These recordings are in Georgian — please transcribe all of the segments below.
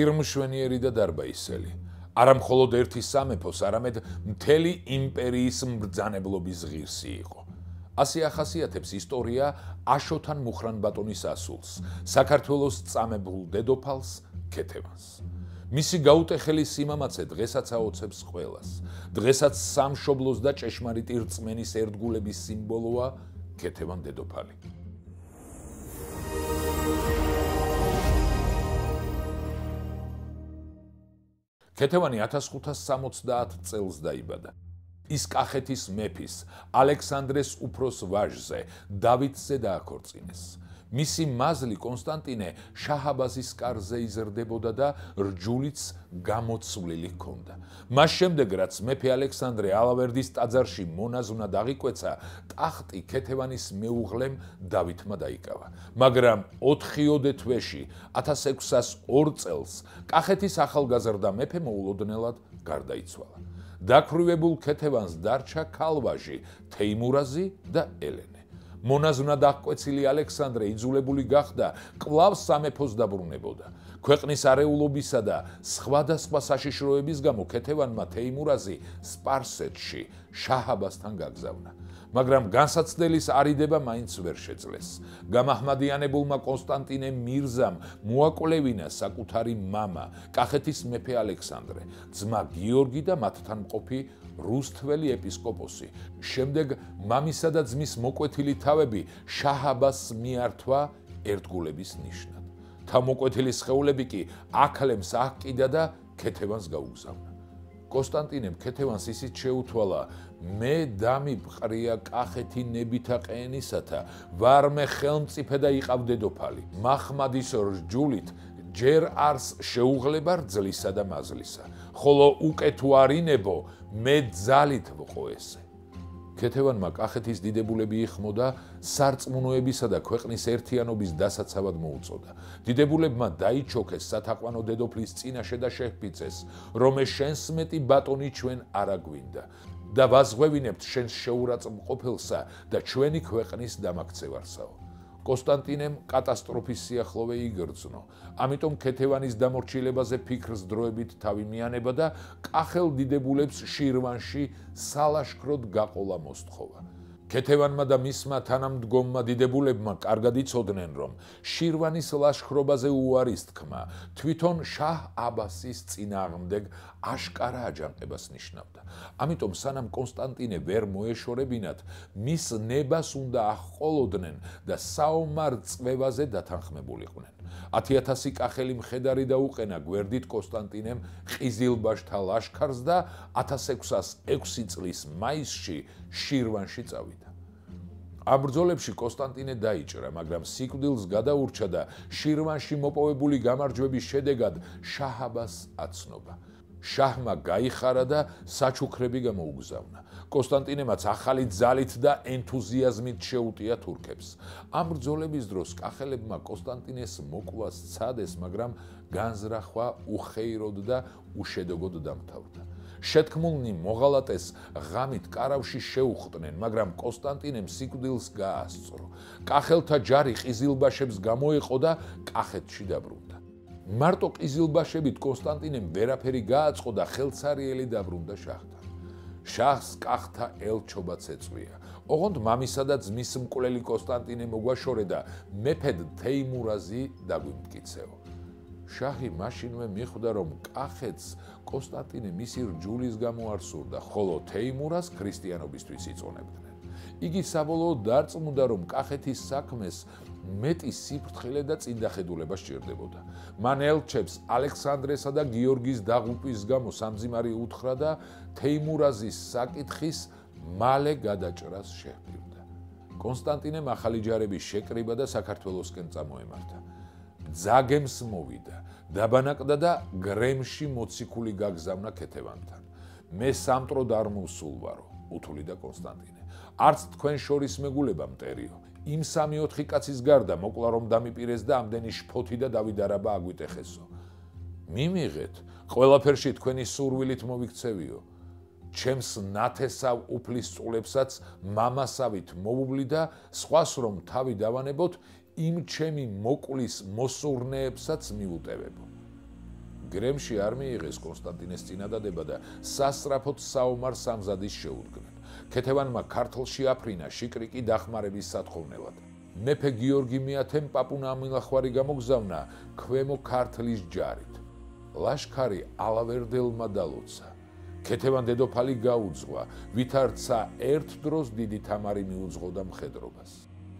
ღირმშვენიერი და დარბაისელი. არა მხოლოდ ერთი სამეფოს, არამედ მთელი იმპერიის მბრძანებლობის ღირსი იყო. ასე ახასიათებს ისტორია აშოთან მუხრან ბატონის ასულს, საქართველოს წამებულ დედოფალს ქეთევანს. მისი გაუტეხელი სიმამაცე დღესაც აოცებს ყველას. დღესაც სამშობლოს და ჭეშმარიტი რწმენის ერთგულების სიმბოლოა ქეთევან დედოფალი. ქეთევანი 1570 წელს დაიბადა. ის კახეთის მეფის ალექსანდრეს უფროს ვაჟზე დავითზე დააქორწინეს. მისი მაზლი კონსტანტინე შაჰ-აბაზის კარზე იზრდებოდა და რჯულიც გამოცვლილი ჰქონდა. მას შემდეგ, რაც მეფე ალექსანდრე ალავერდის ტაძარში მონაზვნად აღიკვეცა, ტახტი ქეთევანის მეუღლემ დავითმა დაიკავა. მაგრამ 4 თვეში 1602 წელს კახეთის ახალგაზრდა მეფე მოულოდნელად გარდაიცვალა. დაქვრივებულ ქეთევანს დარჩა ქალვაჟი თეიმურაზი და ელენე. მონაზვნად აღკვეცილი ალექსანდრე იძულებული გახდა კვლავ სამეფოს დაბრუნებოდა. ქვეყნის არეულობისა და სხვადასხვა საშიშროების გამო ქეთევანმა თეიმურაზი სპარსეთში შაჰ-აბასთან გაგზავნა. მაგრამ განსაცდელის არიდება მაინც ვერ შეძლეს. გამაჰმადიანებულმა კონსტანტინე მირზამ მოაკვლევინა საკუთარი მამა, კახეთის მეფე ალექსანდრე, ძმა გიორგი და მათთან მყოფი რუსთველი ეპისკოპოსი. შემდეგ მამისა და ძმის მოკვეთილი თავები შაჰ-აბასს მიართვა ერთგულების ნიშნად. თავმოკვეთილი სხეულები კი აქლემს აჰკიდა და ქეთევანს გაუგზავნა. კონსტანტინემ ქეთევანს ისიც შეუთვალა: მე დამიბყრია კახეთი ნებითა ყეენისათა, ვარმე ხელმწიფე და იყავ დედოფალი. მაჰმადის რჯულით ჯერ არს შეუღლება რძლისა და მაზლისა, ხოლო უკე თუ არინებო, მე ძალით ვყო ესე. ქეთევანმა კახეთის დიდებულები იხმოდა სარწმუნოებისა და ქვეყნის ერთიანობის დასაცავად მოუწოდა. დიდებულებმა დაიჩოქეს სათაყვანო დედოფლის წინაშე და შეჰფიცეს, რომ შენს მეტი ბატონი ჩვენ არა გვინდა და ვაზღვევინებთ შენს შეურაცხმყოფელსა და ჩვენი ქვეყნის დამაქცევარსაო. კონსტანტინემ კატასტროფის სიახლოვე იგრძნო. ამიტომ ქეთევანის დამორჩილებაზე ფიქრს დროებით თავი მიანება და კახელ დიდებულებს შირვანში სალაშქროდ გაყოლა მოსთხოვა. ქეთევანმა და მისმა თანამდგომმა დიდებულებმა კარგად იცოდნენ, რომ შირვანის ლაშქრობაზე უარის თქმა თვითონ შაჰ-აბასის წინააღმდეგ აშკარა აჯანყებას ნიშნავდა. ამიტომ სანამ კონსტანტინე ვერ მოეშორებინათ, მის ნებას უნდა აჰყოლოდნენ და საომარ წვევაზე დათანხმებულიყვნენ. 10,000 კახელი მხედარი დაუყენა გვერდით კონსტანტინემ ყიზილბაშთა ლაშქარს და 1606 წლის მაისში შირვანში წავიდა. ამ ბრძოლებში კონსტანტინე დაიჭრა, მაგრამ სიკვდილს გადაურჩა და შირვანში მოპოვებული გამარჯვების შედეგად შაჰ-აბასს აცნობა. შაჰმა გაიხარა და საჩუქრები გამოუგზავნა. კონსტანტინემაც ახალი ძალით და ენთუზიაზმით შეუტია თურქებს. ამ ბრძოლების დროს კახელებმა კონსტანტინეს მოკლა სცადეს, მაგრამ განზრახვა უხეიროდ და უშედეგოდ დამთავრდა. შეთქმულნი მოღალატეს ღამით კარავში შეუხტნენ, მაგრამ კონსტანტინემ სიკვდილს გაასწრო. კახელთა ჯარი ყიზილბაშებს გამოეყო და კახეთში დაბრუნდა. მარტო ყიზილბაშებით კონსტანტინემ ვერაფერი გააწყო და ხელცარიელი დაბრუნდა შაჰთან. შაჰს კახთა ელჩობაც ეწვია. ოღონდ მამისა და ძმის მკვლელი კონსტანტინე მოგვაშორე და მეფედ თეიმურაზი დაგვიმტკიცეო. შაჰი მაშინვე მიხვდა, რომ კახეთს კონსტანტინე მისი რჯულის გამო არ სურდა, ხოლო თეიმურაზს ქრისტიანობისთვის იწონებდნენ. იგი საბოლოოდ დარწმუნდა, რომ კახეთის საქმეს მეტი სიფრთხილე და წინდახედულება სჭირდებოდა. მან ელჩებს ალექსანდრესა და გიორგის დაღუპვის გამო სამძიმარი უთხრა და თეიმურაზის საკითხის მალე გადაჭრას შეჰპირდა. კონსტანტინემ ახალი ჯარების შეკრიბა და საქართველოსკენ წამოემართა. ძაგემს მოვიდა, დაბანაკდა და გრემში მოციქული გაგზავნა ქეთევანთან. მე სამტროდ არ მოვსულ ვარო, უთვლიდა კონსტანტინე. არც თქვენ შორის მეგულება მტერიო. იმ 3-4 კაცის გარდა მოკლა რომ დამიპირეს და ამდენი შფოთი და დავიდარაბა აგვიტეხესო. მიმიღეთ, ყველაფერში თქვენი სურვილით მოვიქცევიო. ჩემს ნათესავ უფლის წულებსაც მამასავით მოვублი და სხვას რომ თავი დავანებოთ, იმ ჩემი მოკვლის მოსურნეებსაც მიუტევებო. გრემში არ მიიღეს კონსტანტინეს წინადადება და სასწრაფოდ საომარ სამზადის შეუდგნენ. ქეთევანმა ქართლში აფრინა შიკრიკი დახმარების სათხოვნელად. მეფე გიორგი მეათემ პაპუნა ამილახვარი გამოგზავნა ქვემო ქართლის ჯარით. ლაშქარი ალავერდელმა დალოცა. ქეთევან დედოფალი გაუძღვა, ვითარცა ერთ დროს დიდი თამარი მიუძღოდა მხედრობას.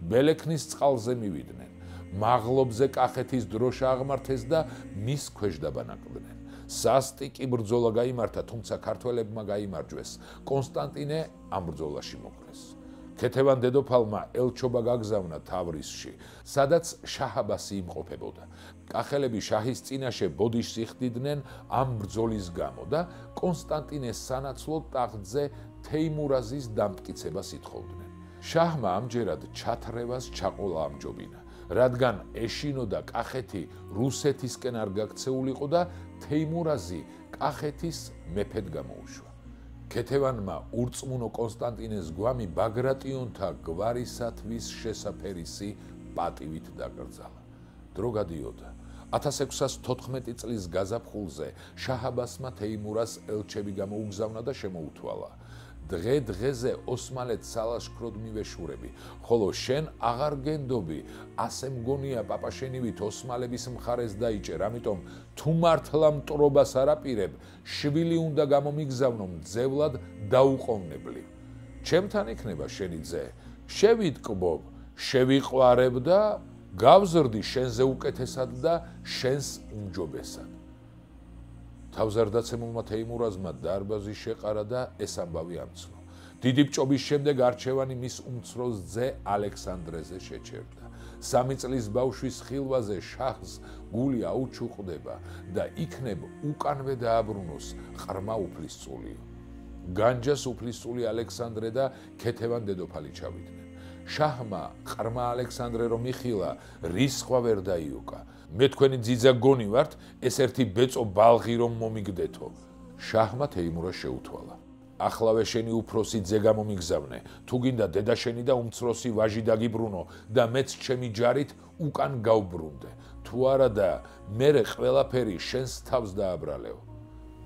ბელექნის წყალზე მივიდნენ. მაღლობზე კახეთის დროშა აღმართეს და მის ქვეშ დაბანაკდნენ. სასტიკი ბრძოლა გაიმართა, თუმცა ქართველებმა გაიმარჯვეს. კონსტანტინე ამ ბრძოლაში მოკლეს. ქეთევან დედოფალმა ელჩობა გაგზავნა თავრისში, სადაც შაჰ-აბასი იმყოფებოდა. კახელები შაჰის წინაშე ბოდიშს იხდიდნენ ამ ბრძოლის გამო და კონსტანტინეს სანაცვლოდ ტახტზე თეიმურაზის დამტკიცებას ითხოვდნენ. შაჰმა ამჯერად ჩათრევას ჩაყოლა ამჯობინა, რადგან ეშინოდა კახეთი რუსეთისკენ არ გაქცეულიყო და თეიმურაზი კახეთის მეფედ გამოუშვა. ქეთევანმა ურწმუნო კონსტანტინეს გვამი ბაგრატიონთა გვარისათვის შესაფერისი პატივით დაკრძალა. დრო გადიოდა. 1614 წლის გაზაფხულზე შაჰ-აბასმა თეიმურას ელჩები გამოუგზავნა და შემოუთვალა: დღე-დღეზე ოსმალეთს სალაშქროდ მივეშურები, ხოლო შენ აღარ გენდობი, ასე მგონია პაპა შენივით ოსმალების მხარეს დაიჭერ, ამიტომ თუ მართლა მტრობას არ აპირებ, შვილი უნდა გამომიგზავნო მძევლად დაუყოვნებლივ. ჩემთან იქნება შენი ძე, შევიტკბობ, შევიყვარებ და გავზრდი შენზე უკეთესად და შენს უმჯობესად. თავზარდაცემულმა თეიმურაზმა დარბაზი შეყარა და ეს ამბავი ამცნო. დიდი ბჭობის შემდეგ არჩევანი მის უმცროს ძე ალექსანდრეზე შეჩერდა. 3 წლის ბავშვის ხილვაზე შაჰს გული აუჩუყდება და იქნებ უკანვე დააბრუნოს ყრმა უფლისწულიო. განჯას უფლისწული ალექსანდრე და ქეთევან დედოფალი ჩავიდნენ. შაჰმა ყრმა ალექსანდრე რომ იხილა, რისხვა ვერ დაიოკა. მე თქვენი ძიძა გონი ვართ, ეს ერთი ბეწო ბალღი რომ მომიგდეთო. შაჰმა თეიმურას შეუთვალა: ახლავე შენი უფროსი ძე გამომიგზავნე, თუ გინდა დედა შენი და უმცროსი ვაჟი დაგიბრუნო და მეც ჩემი ჯარით უკან გავბრუნდე. თუ არა და მერე ყველაფერი შენს თავს დააბრალეო.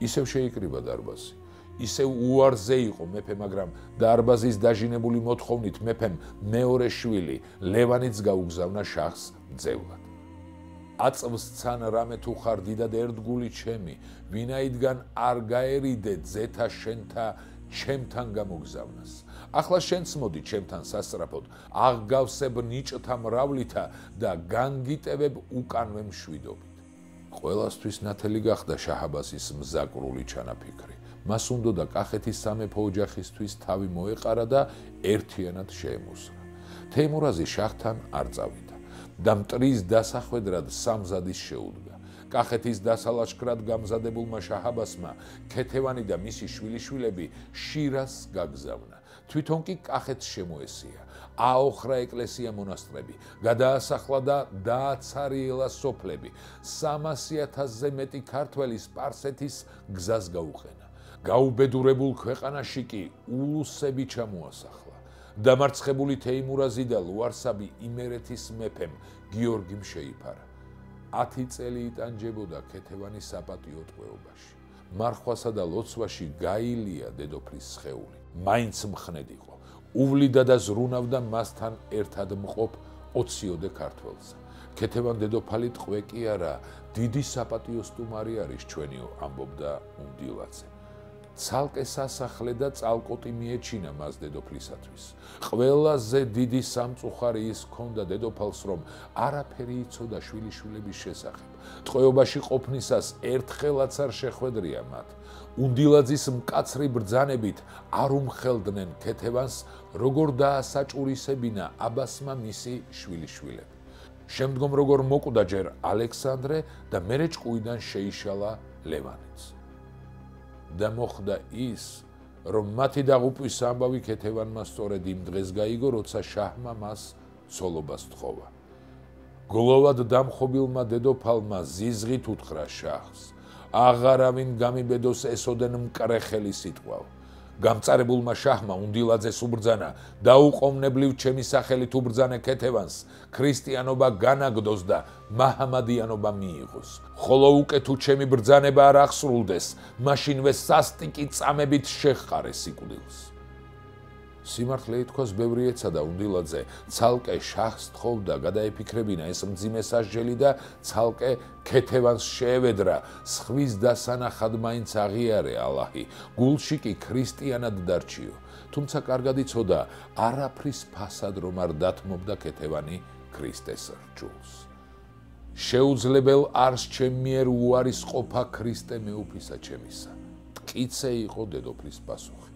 ისევ შეიკრიბა დარბაზი. ისევ უარზე იყო მეფე, მაგრამ დარბაზის დაჟინებული მოთხოვნით მეფემ მეორე შვილი ლევანიც გაუგზავნა შაჰს მძევლად. აწვს ცან რამე თუ ხარ დიდად ერთგული ჩემი, ვინაიდან არ გაერიდე ძეთა შენთა ჩემთან გამოგზავნას. ახლა შენც მოდი ჩემთან სასწრაფოდ, აღგავსებ ნიჭთა მრავლითა და განგიტევებ უკანვე მშვიდობით. ყველასთვის ნათელი გახდა შაჰ-აბასის მზაკრული ჩანაფიქრი. მას უნდოდა კახეთის სამეფო ოჯახისთვის თავი მოეყარა და ერთიანად შეემოსრა. თეიმურაზი შაჰთან არ წავიდა და მტრის დასახვედრად სამზადის შეუდგა. კახეთის დასალაშქრად გამზადებულმა შაჰ-აბასმა ქეთევანი და მისი შვილიშვილები შირაზს გაგზავნა. თვითონ კი კახეთს შემოესია. აოხრა ეკლესია მონასტრები, გადაასახლა და დააცარიელა სოფლები. 300,000-ზე მეტი ქართველი სპარსეთის გზას გაუყენა. გაუბედურებულ ქვეყანაში კი ულუსები ჩამოასახლა. დამარცხებული თეიმურაზი და ლუარსაბი იმერეთის მეფემ გიორგიმ შეიფარა. 10 წელი იტანჯებოდა ქეთევანის საპატიო ტყვეობაში. მარხვასა და ლოცვაში გაილია დედოფლის სხეული. მაინც მხნედ იყო. უვლიდა და ზრუნავდა მასთან ერთად მყოფ 20-ოდე ქართველზე. ქეთევან დედოფალი ტყვე კი არა, დიდი საპატიო სტუმარი არის ჩვენიო, ამბობდა უნდილაძე. ცალკე სასახლე და წალკოტი მიეჩინა მას დედოფლისათვის. ყველაზე დიდი სამწუხარი ის ჰქონდა დედოფალს, რომ არაფერი იცოდა შვილიშვილების შესახებ. ტყვეობაში ყოფნისას ერთხელაც არ შეხვედრია მათ. უნდილაძის მკაცრი ბრძანებით არ უმხელდნენ ქეთევანს, როგორ დაასაჭურისებინა აბასმა მისი შვილიშვილები. შემდგომ როგორ მოკვდა ჯერ ალექსანდრე და მერე ჭკუიდან შეიშალა ლევანიც. და მოხდა ის, რომ მათი დაღუპვის ამბავი ქეთევანმა სწორედ იმ დღეს გაიგო, როცა შაჰმა მას ცოლობას თხოვა. გლოვად დამხობილმა დედოფალმა ზიზღით უთხრა შაჰს: აღარავინ გამიბედოს ესოდენ მკრეხელი სიტყვავ. გამწარებულმა შაჰმა უნდილაძეს უბრძანა დაუყოვნებლივ ჩემი სახელით უბრძანე ქეთევანს ქრისტიანობა განაგდოს და მაჰამადიანობა მიიღოს ხოლო უკვე თუ ჩემი ბრძანება არ აღსრულდეს მაშინვე სასტიკი წამებით შეხყარე სიკვდილს სიმართლე ითქვას ბევრი ეცადა უნდილაძე ცალკე შაჰს თხოვდა გადაეფიქრებინა ეს მძიმე სასჯელი და ცალკე ქეთევანს შეევედრა სხვის დასანახად მაინც აღიარე ალაჰი გულში კი ქრისტიანად დარჩიო თუმცა კარგად იცოდა არაფრის ფასად რომ არ დათმობდა ქეთევანი ქრისტეს რჯულს შეუძლებელ არს ჩემ მიერ უარისყოფა ქრისტე მეუფისა ჩემისა მტკიცე იყო დედოფლის პასუხი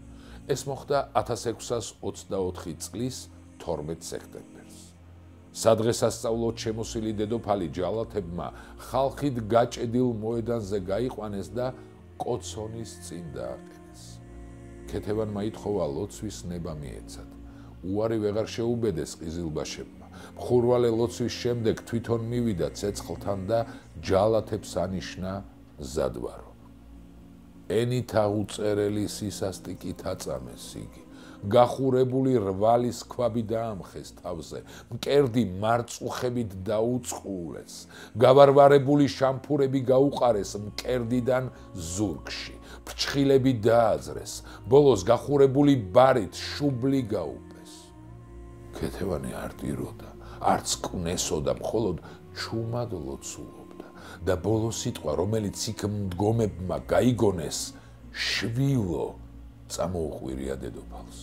ეს მოხდა 1624 წლის 12 სექტემბერს. სადღესასწაულოდ შემოსილი დედოფალი ჯალათებმა ხალხით გაჭედილ მოედანზე გაიყვანეს და კოცონის წინ დააყენეს. ქეთევანმა ითხოვა ლოცვის ნება მიეცათ. უარი ვეღარ შეუბედეს ყიზილბაშებმა. მხურვალე ლოცვის შემდეგ თვითონ მივიდა ცეცხლთან და ჯალათებს ანიშნა ზადვარო. ენით აღუწერელი სისასტიკით აწამეს იგი. გახურებული რვალის ქვაბი დაამხეს თავზე, მკერდი მარწუხებით დაუწყულეს, გავარვარებული შამფურები გაუყარეს მკერდიდან ზურგში, ფრჩხილები დააძრეს, ბოლოს გახურებული ბარით შუბლი გაუპეს. ქეთევანი არ ტიროდა, არც კნესოდა, მხოლოდ ჩუმად ლოცულობდა. და ბოლო სიტყვა, რომელიც იქ მდგომებმა გაიგონეს, შვილო წამოუყვირია დედოფალს.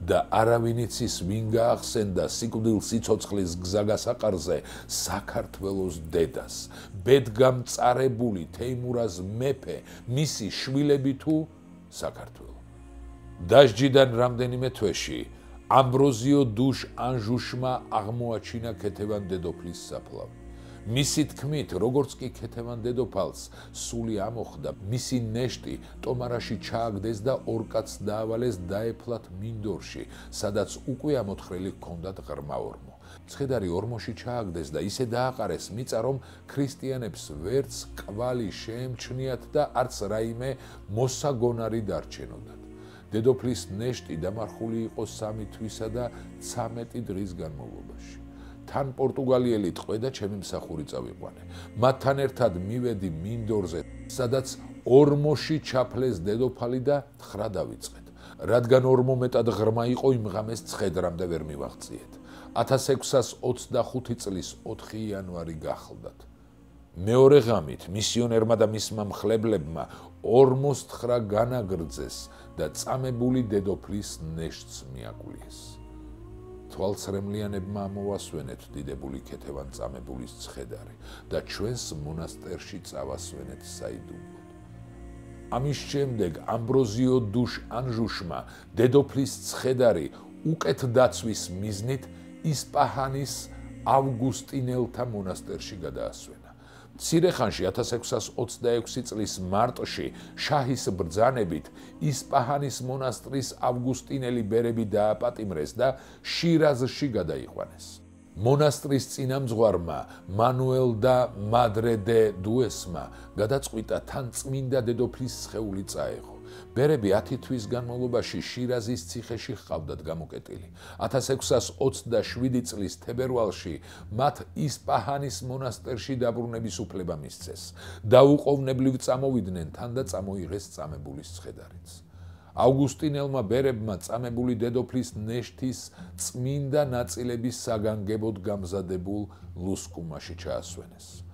და არავინ იცის ვინ გაახსენდა სიკვდილ სიცოცხლის გზაგასაყარზე საქართველოს დედას, ბედგამწარებული თეიმურაზ მეფე, მისი შვილები თუ საქართველო. დასჯიდან რამდენიმე თვეში ამბროზიო დუშ ანჟუშმა აღმოაჩინა ქეთევან დედოფლის საფლავი. მისი თქმით, როგორც კი ქეთევან დედოფალს სული ამოხდა, მისი ნეშტი ტომარაში ჩააგდეს და ორ კაცს დაავალეს დაეფლათ მინდორში, სადაც უკვე ამოთხრილი ჰქონდათ ღრმა ორმო. მცხედარი ორმოში ჩააგდეს და ისე დააყარეს მიწა, რომ ქრისტიანებს ვერც კვალი შეემჩნიათ და არც რაიმე მოსაგონარი დარჩენოდათ. დედოფლის ნეშტი დამარხული იყო 3 თვისა და 13 დღის განმავლობაში. თან პორტუგალიელი ტყვე და ჩემი მსახური წავიყვანე. მათთან ერთად მივედი მინდორზე, სადაც ორმოში ჩაფლეს დედოფალი და თხრა დავიწყეთ. რადგან ორმო მეტად ღრმა იყო, იმ ღამეს ცხედრამდე ვერ მივაღწიეთ. 1625 წლის 4 იანვარი გახლდათ. მეორე ღამით მისიონერმა და მისმა მხლებლებმა ორმოს თხრა განაგრძეს და წამებული დედოფლის ნეშტს მიაკულიეს. თვალსრემლიანებმა ამოვასვენეთ დიდებული ქეთევან წამებულის ცხედარი და ჩვენს მონასტერში წავასვენეთ საიდუმლოდ. ამის შემდეგ ამბროზიო დუშ ანჟუშმა დედოფლის ცხედარი უკეთ დაცვის მიზნით ისპაჰანის ავგუსტინელთა მონასტერში გადაასვენა. მცირე ხანში 1626 წლის მარტში შაჰის ბრძანებით ისპაჰანის მონასტრის ავგუსტინელი ბერები დააპატიმრეს და შირაზში გადაიყვანეს. მონასტრის წინამძღვარმა მანუელ და მადრე დე დუესმა გადაწყვიტა თან წმინდა დედოფლის სხეული წაეღო. ბერები 10 თვის განმავლობაში შირაზის ციხეში ჰყავდათ გამოკეტილი. 1627 წლის თებერვალში მათ ისპაჰანის მონასტერში დაბრუნების უფლება მისცეს. დაუყოვნებლივ წამოვიდნენ თან და წამოიღეს წამებულის ცხედარიც. ავგუსტინელმა ბერებმა წამებული დედოფლის ნეშთის წმინდა ნაწილების საგანგებოდ გამზადებულ ლუსკუმაში ჩაასვენეს.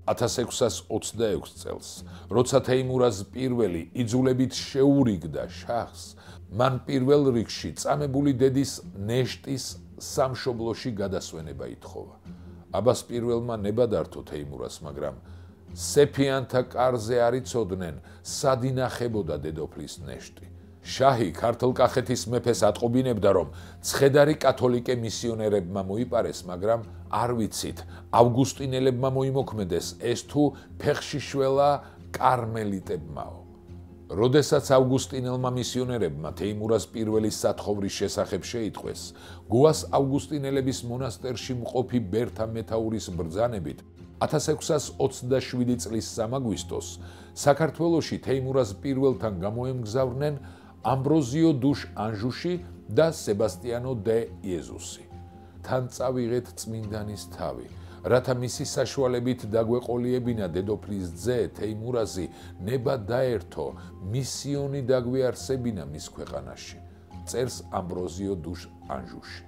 1626 წელს, როცა თეიმურაზ პირველი იძულებით შეურიგდა შაჰს, მან პირველ რიგში წამებული დედის ნეშტის სამშობლოში გადასვენება ითხოვა. აბას პირველმა ნება დართო თეიმურას, მაგრამ სეფიანთა კარზე არ იცოდნენ, სად ინახებოდა დედოფლის ნეშტი. შაჰი ქართლ-კახეთის მეფეს ატყობინებდა, რომ ცხედარი კათოლიკე მისიონერებმა მოიპარეს, მაგრამ არ ვიცით, ავგუსტინელებმა მოიმოქმედეს ეს თუ ფეხში შველა კარმელიტებმაო. როდესაც ავგუსტინელმა მისიონერებმა თეიმურაზ პირველის სათხოვრის შესახებ შეიტყვეს, გუას ავგუსტინელების მონასტერში მყოფი ბერთა მეთაურის ბრძანებით 1627 წლის 3 აგვისტოს საქართველოში თეიმურაზ პირველთან გამოემგზავრნენ ამბროზიო დუშ ანჟუში და სებასტიანო დე იეზუსი. თან წავიღეთ წმინდანის თავი, რათა მისი საშუალებით დაგვეყოლიებინა დედოფლის ძე თეიმურაზი ნება დაერთო, მისიონი დაგვიარსებინა მის ქვეყანაში. წერს ამბროზიო დუშ ანჟუში.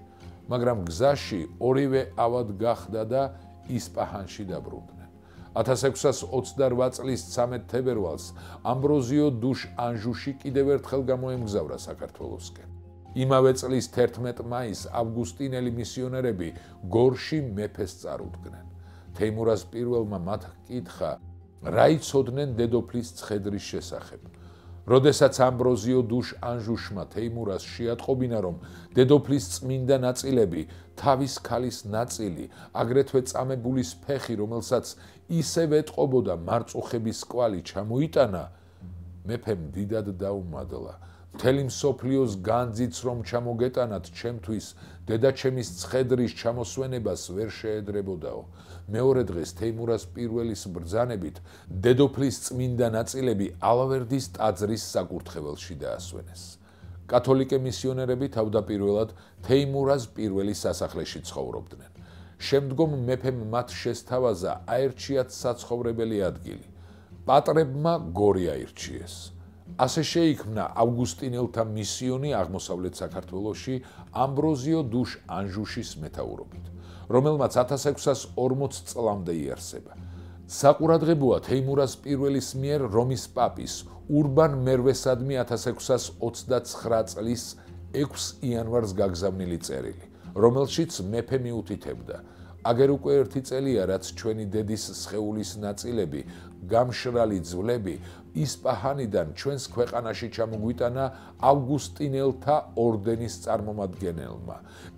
მაგრამ გზაში ორივე ავად გახდა და ისპაჰანში დაბრუნდნენ. 1628 წლის 13 თებერვალს ამბროზიო დუშ ანჟუში კიდევ ერთხელ გამოემგზავრა საქართველოსკენ. იმავე წლის 11 მაისს ავგუსტინელი მისიონერები გორში მეფეს წარუდგნენ. თეიმურაზ პირველმა მათ ჰკითხა, რა იცოდნენ დედოფლის ცხედრის შესახებ. როდესაც ამბროზიო დუშ ანჟუშმა თეიმურაზ შეატყობინა, რომ დედოფლის წმინდა ნაწილები, თავის ქალის ნაწილი, აგრეთვე წამებულის ფეხი, რომელსაც ისევ ეტყობოდა მარწუხების კვალი, ჩამოიტანა, მეფემ დიდად დაუმადლა. მთელი მსოფლიოს განძიც რომ ჩამოგეტანათ ჩემთვის, დედაჩემის ცხედრის ჩამოსვენებას ვერ შეედრებოდაო. მეორე დღეს თეიმურაზ პირველის ბრძანებით დედოფლის წმინდა ნაწილები ალავერდის ტაძრის საკურთხეველში დაასვენეს. კათოლიკე მისიონერები თავდაპირველად თეიმურაზ პირველის სასახლეში ცხოვრობდნენ. შემდგომ მეფემ მათ შესთავაზა აერჩიათ საცხოვრებელი ადგილი. პატრებმა გორი აირჩიეს. ასე შეიქმნა ავგუსტინელთა მისიონი აღმოსავლეთ საქართველოში ამბროზიო დუშ ანჟუშის მეთაურობით, რომელმაც 1640 წლამდე იარსება. საყურადღებოა თეიმურაზ პირველის მიერ რომის პაპის ურბან მერვესადმი 1629 წლის 6 იანვარს გაგზავნილი წერილი, რომელშიც მეფე მიუთითებდა: აგერ უკვე 1 წელია, რაც ჩვენი დედის სხეულის ნაწილები, გამშრალი ძვლები ისპაჰანიდან ჩვენს ქვეყანაში ჩამოგვიტანა ავგუსტინელთა ორდენის წარმომადგენელმა,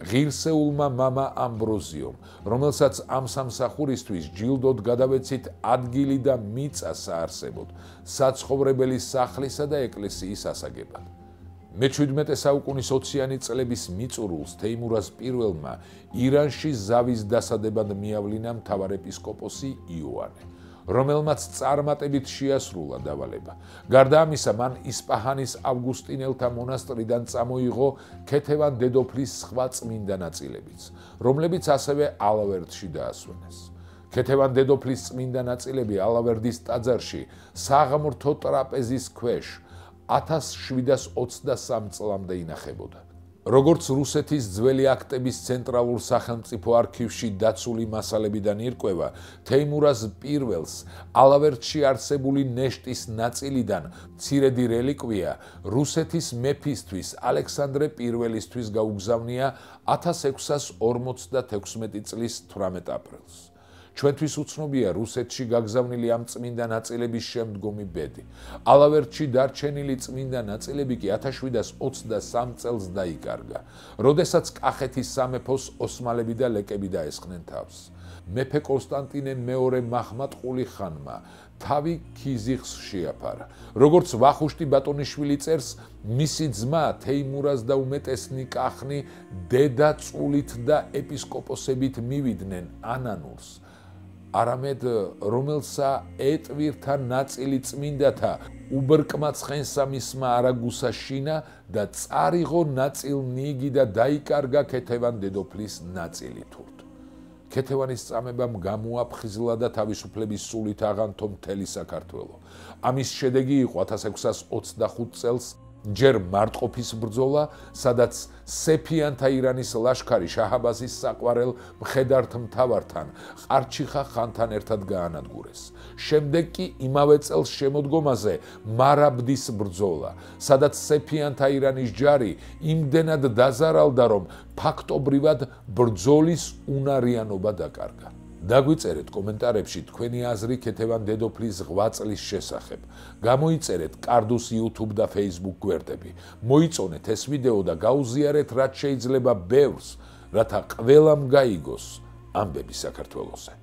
ღირსეულმა მამა ამბროზიომ, რომელსაც ამ სამსახურისთვის ჯილდოდ გადავეცით ადგილი და მიწა საარსებოდ, საცხოვრებელი სახლისა და ეკლესიის ასაგებად. მე-17 საუკუნის 20-იანი წლების მიწურულს თეიმურაზ პირველმა ირანში ზავის დასადებად მიავლინა მთავარეპისკოპოსი იოანე, რომელმაც წარმატებით შეასრულა დავალება. გარდა ამისა, მან ისპაჰანის ავგუსტინელთა მონასტრიდან წამოიღო ქეთევან დედოფლის სხვა წმინდა ნაწილებიც, რომლებიც ასევე ალავერდში დაასვენეს. ქეთევან დედოფლის წმინდა ნაწილები ალავერდის ტაძარში საღმრთო ტრაპეზის ქვეშ 1723 წლამდე ინახებოდა. როგორც რუსეთის ძველი აქტების ცენტრალურ სახელმწიფო არქივში დაცული მასალებიდან ირკვევა, თეიმურაზ პირველს ალავერდში არსებული ნეშტის ნაწილიდან მცირედი რელიკვია რუსეთის მეფისთვის ალექსანდრე პირველისთვის გაუგზავნია 1656 წლის 18 აპრილს. ჩვენთვის უცნობია რუსეთში გაგზავნილი ამ წმინდა ნაწილების შემდგომი ბედი. ალავერდში დარჩენილი წმინდა ნაწილები კი 1723 წელს დაიკარგა, როდესაც კახეთის სამეფოს ოსმალები და ლეკები დაესხნენ თავს. მეფე კონსტანტინე მეორე მაჰმად-ყული ხანმა თავი ქიზიხს შეაფარა. როგორც ვახუშტი ბატონიშვილი წერს, მისი ძმა თეიმურაზ და უმეტესნი კახნი დედა წულით და ეპისკოპოსებით მივიდნენ ანანურს, არამედ რომელსა ეტვირთა ნაწილი წმინდათა უბრკმაცხენსა მისმა არაგუსა შინა და წარიღო ნაწილნიგი და დაიკარგა ქეთევან დედოფლის ნაწილი თურთ. ქეთევანის წამებამ გამოაფხიზლა და თავისუფლების სულით აღანთო მთელი საქართველო. ამის შედეგი იყო 1625 წელს ჯერ მარტყოფის ბრძოლა, სადაც სეფიანთა ირანის ლაშქარი შაჰაბაზის საყვარელ მხედართ მთავართან ყარჩიხა ხანთან ერთად გაანადგურეს. შემდეგ კი იმავე წელს შემოდგომაზე მარაბდის ბრძოლა, სადაც სეფიანთა ირანის ჯარი იმდენად დაზარალდა, რომ ფაქტობრივად ბრძოლის უნარიანობა დაკარგა. დაგვიწერეთ კომენტარებში თქვენი აზრი ქეთევან დედოფლის ღვაწლის შესახებ. გამოიწერეთ კარდუს YouTube და Facebook გვერდები. მოიწონეთ ეს ვიდეო და გაუზიარეთ რაც შეიძლება ბევრს, რათა ყველამ გაიგოს ამბები საქართველოსზე.